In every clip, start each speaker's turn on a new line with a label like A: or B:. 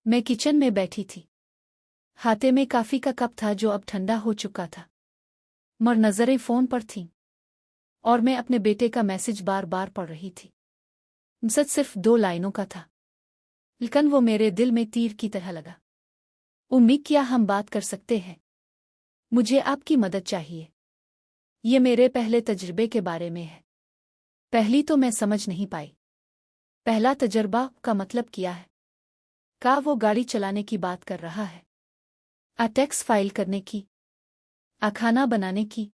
A: मैं किचन में बैठी थी। हाथे में कॉफी का कप था जो अब ठंडा हो चुका था। मर नजरें फोन पर थीं और मैं अपने बेटे का मैसेज बार बार पढ़ रही थी। सच सिर्फ 2 लाइनों का था, लेकिन वो मेरे दिल में तीर की तरह लगा। उम्मीद क्या हम बात कर सकते हैं? मुझे आपकी मदद चाहिए। ये मेरे पहले तजुर्बे के बारे में है। पहली तो मैं समझ नहीं पाई। पहला तजर्बा का मतलब क्या है? का वो गाड़ी चलाने की बात कर रहा है? टैक्स फाइल करने की? खाना बनाने की?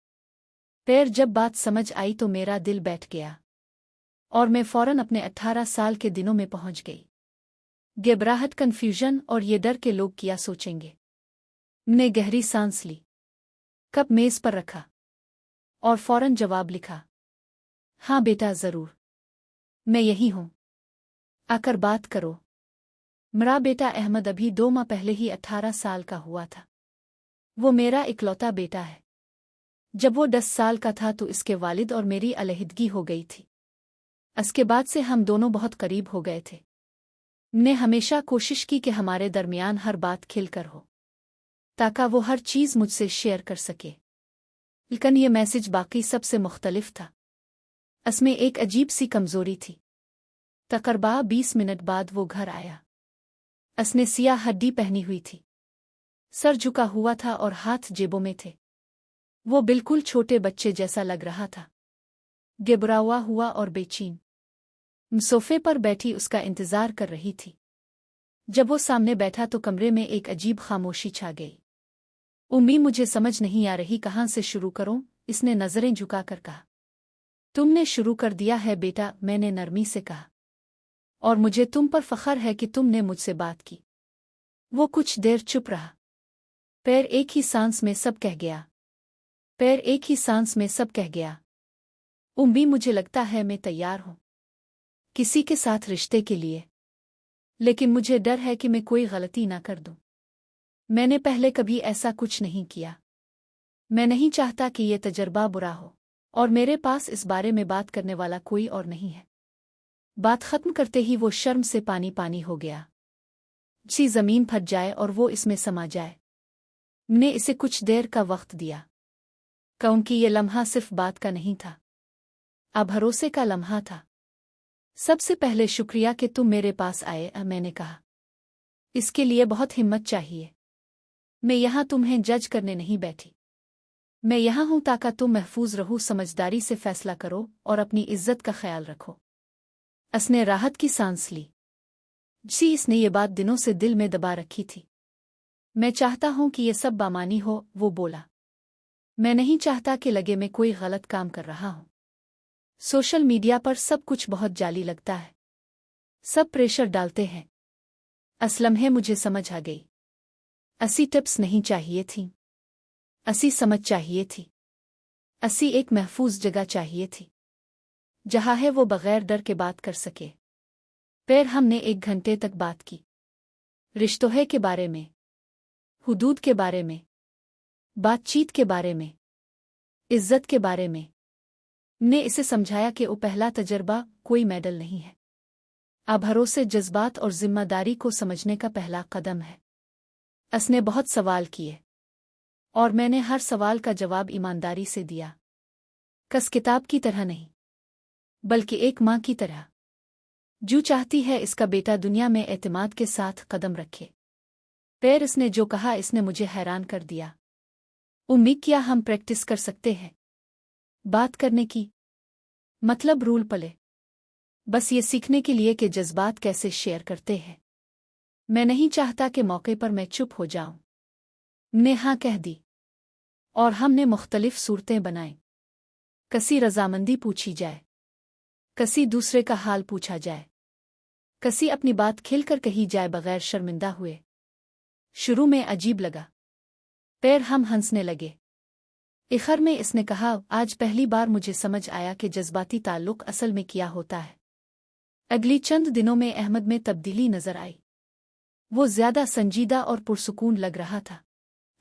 A: फिर जब बात समझ आई तो मेरा दिल बैठ गया और मैं फौरन अपने 18 साल के दिनों में पहुंच गई। घबराहट, कन्फ्यूजन और ये डर के लोग क्या सोचेंगे। ने गहरी सांस ली, कप मेज पर रखा और फौरन जवाब लिखा, हाँ बेटा, जरूर, मैं यही हूं, आकर बात करो। मेरा बेटा अहमद अभी 2 माह पहले ही 18 साल का हुआ था। वो मेरा इकलौता बेटा है। जब वो 10 साल का था तो इसके वालिद और मेरी अलहदगी हो गई थी। इसके बाद से हम दोनों बहुत करीब हो गए थे। ने हमेशा कोशिश की कि हमारे दरमियान हर बात खिलकर हो, ताकि वो हर चीज़ मुझसे शेयर कर सके। लेकिन ये मैसेज बाकी सबसे मुख्तलिफ था। इसमें एक अजीब सी कमजोरी थी। तकरबा 20 मिनट बाद वो घर आया। उसने सियाह हड्डी पहनी हुई थी, सर झुका हुआ था और हाथ जेबों में थे। वो बिल्कुल छोटे बच्चे जैसा लग रहा था, घबराया हुआ और बेचैन। सोफे पर बैठी उसका इंतजार कर रही थी। जब वो सामने बैठा तो कमरे में एक अजीब खामोशी छा गई। उम्मी, मुझे समझ नहीं आ रही कहाँ से शुरू करूं, इसने नजरें झुकाकर कहा। तुमने शुरू कर दिया है बेटा, मैंने नरमी से कहा, और मुझे तुम पर फख्र है कि तुमने मुझसे बात की। वो कुछ देर चुप रहा। पैर एक ही सांस में सब कह गया। पैर एक ही सांस में सब कह गया। उम्मी, मुझे लगता है मैं तैयार हूं किसी के साथ रिश्ते के लिए, लेकिन मुझे डर है कि मैं कोई गलती ना कर दूं। मैंने पहले कभी ऐसा कुछ नहीं किया। मैं नहीं चाहता कि यह तजर्बा बुरा हो, और मेरे पास इस बारे में बात करने वाला कोई और नहीं है। बात खत्म करते ही वो शर्म से पानी पानी हो गया। सी जमीन फट जाए और वो इसमें समा जाए। ने इसे कुछ देर का वक्त दिया, क्योंकि ये लम्हा सिर्फ बात का नहीं था, अब भरोसे का लम्हा था। सबसे पहले शुक्रिया कि तुम मेरे पास आए, मैंने कहा। इसके लिए बहुत हिम्मत चाहिए। मैं यहां तुम्हें जज करने नहीं बैठी। मैं यहां हूं ताकि तुम महफूज रहो, समझदारी से फैसला करो और अपनी इज्जत का ख्याल रखो। उसने राहत की सांस ली। जी, इसने ये बात दिनों से दिल में दबा रखी थी। मैं चाहता हूं कि ये सब बामानी हो, वो बोला। मैं नहीं चाहता कि लगे मैं कोई गलत काम कर रहा हूं। सोशल मीडिया पर सब कुछ बहुत जाली लगता है। सब प्रेशर डालते हैं। असलम है, मुझे समझ आ गई। असी टिप्स नहीं चाहिए थी, असी समझ चाहिए थी। असी एक महफूज जगह चाहिए थी, जहाँ है वो बगैर डर के बात कर सके। फिर हमने 1 घंटे तक बात की, रिश्तों के बारे में, हुदूद के बारे में, बातचीत के बारे में, इज्जत के बारे में। ने इसे समझाया कि वो पहला तजर्बा कोई मेडल नहीं है। अब भरोसे, जज्बात और जिम्मेदारी को समझने का पहला कदम है। उसने बहुत सवाल किए और मैंने हर सवाल का जवाब ईमानदारी से दिया। कस किताब की तरह नहीं, बल्कि एक माँ की तरह, जो चाहती है इसका बेटा दुनिया में एतमाद के साथ कदम रखे। फिर इसने जो कहा, इसने मुझे हैरान कर दिया। उम्मीद क्या हम प्रैक्टिस कर सकते हैं बात करने की? मतलब रूल पले, बस ये सीखने के लिए कि जज्बात कैसे शेयर करते हैं। मैं नहीं चाहता कि मौके पर मैं चुप हो जाऊं। ने हाँ कह दी और हमने मुख्तलिफ सूरतें बनाई। कसी रजामंदी पूछी जाए, कसी दूसरे का हाल पूछा जाए, कसी अपनी बात खिलकर कही जाए बगैर शर्मिंदा हुए। शुरू में अजीब लगा, फिर हम हंसने लगे। आखिर में इसने कहा, आज पहली बार मुझे समझ आया कि जज्बाती ताल्लुक असल में क्या होता है। अगली चंद दिनों में अहमद में तब्दीली नजर आई। वो ज्यादा संजीदा और पुरसुकून लग रहा था।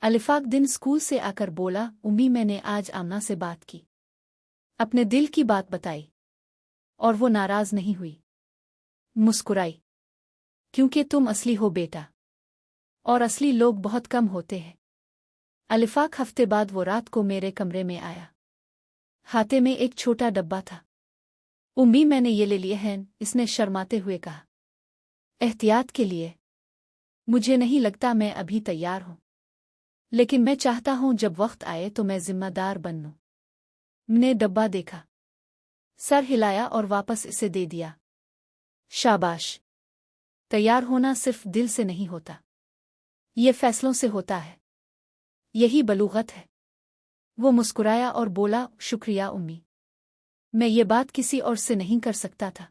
A: अलिफाक दिन स्कूल से आकर बोला, उम्मी, मैंने आज आमना से बात की, अपने दिल की बात बताई, और वो नाराज नहीं हुई, मुस्कुराई। क्योंकि तुम असली हो बेटा। और असली लोग बहुत कम होते हैं। अलिफाक हफ्ते बाद वो रात को मेरे कमरे में आया। हाथे में एक छोटा डब्बा था। उम्मी मैंने ये ले लिए हैं, इसने शर्माते हुए कहा। एहतियात के लिए। मुझे नहीं लगता मैं अभी तैयार हूं, लेकिन मैं चाहता हूं जब वक्त आए तो मैं जिम्मेदार बनूं। मैंने डब्बा देखा, सर हिलाया और वापस इसे दे दिया। शाबाश। तैयार होना सिर्फ दिल से नहीं होता, ये फैसलों से होता है। यही बलूगत है। वो मुस्कुराया और बोला, शुक्रिया उम्मी। मैं ये बात किसी और से नहीं कर सकता था।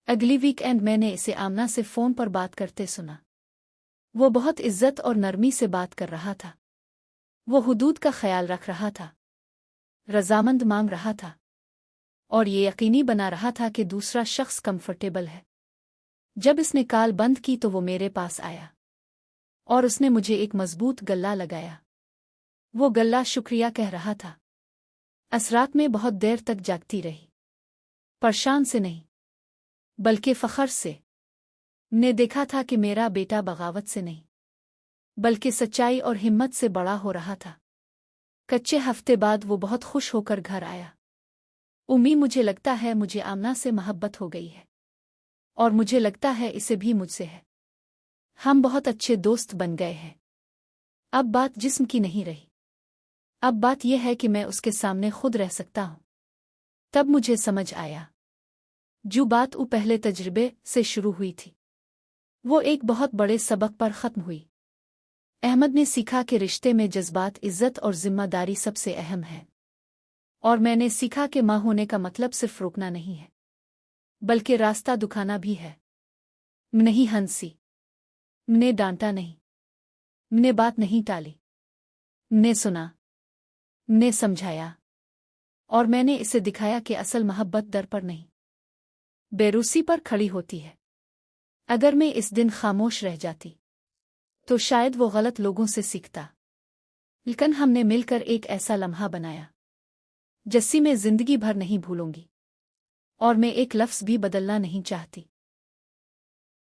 A: अगली वीकेंड मैंने इसे आमना से फ़ोन पर बात करते सुना। वो बहुत इज्जत और नरमी से बात कर रहा था। वो हुदूद का ख्याल रख रहा था, रजामंद मांग रहा था, और ये यकीनी बना रहा था कि दूसरा शख्स कंफर्टेबल है। जब इसने कॉल बंद की तो वो मेरे पास आया और उसने मुझे एक मजबूत गल्ला लगाया। वो गल्ला शुक्रिया कह रहा था। असरात में बहुत देर तक जागती रही, परेशान से नहीं बल्कि फ़ख्र से। ने देखा था कि मेरा बेटा बगावत से नहीं बल्कि सच्चाई और हिम्मत से बड़ा हो रहा था। कच्चे हफ्ते बाद वो बहुत खुश होकर घर आया। उम्मी, मुझे लगता है मुझे आमना से मोहब्बत हो गई है, और मुझे लगता है इसे भी मुझसे है। हम बहुत अच्छे दोस्त बन गए हैं। अब बात जिस्म की नहीं रही, अब बात यह है कि मैं उसके सामने खुद रह सकता हूं। तब मुझे समझ आया जो बात वो पहले तजर्बे से शुरू हुई थी, वो एक बहुत बड़े सबक पर ख़त्म हुई। अहमद ने सीखा कि रिश्ते में जज्बात, इज्जत और जिम्मेदारी सबसे अहम है। और मैंने सीखा कि माँ होने का मतलब सिर्फ रोकना नहीं है, बल्कि रास्ता दिखाना भी है। नहीं हंसी, ने डांटा नहीं, ने बात नहीं टाली, ने सुना, ने समझाया, और मैंने इसे दिखाया कि असल मोहब्बत दर पर नहीं, बेरूसी पर खड़ी होती है। अगर मैं इस दिन खामोश रह जाती तो शायद वो गलत लोगों से सीखता, लेकिन हमने मिलकर एक ऐसा लम्हा बनाया जिसे मैं जिंदगी भर नहीं भूलूंगी, और मैं एक लफ्ज़ भी बदलना नहीं चाहती।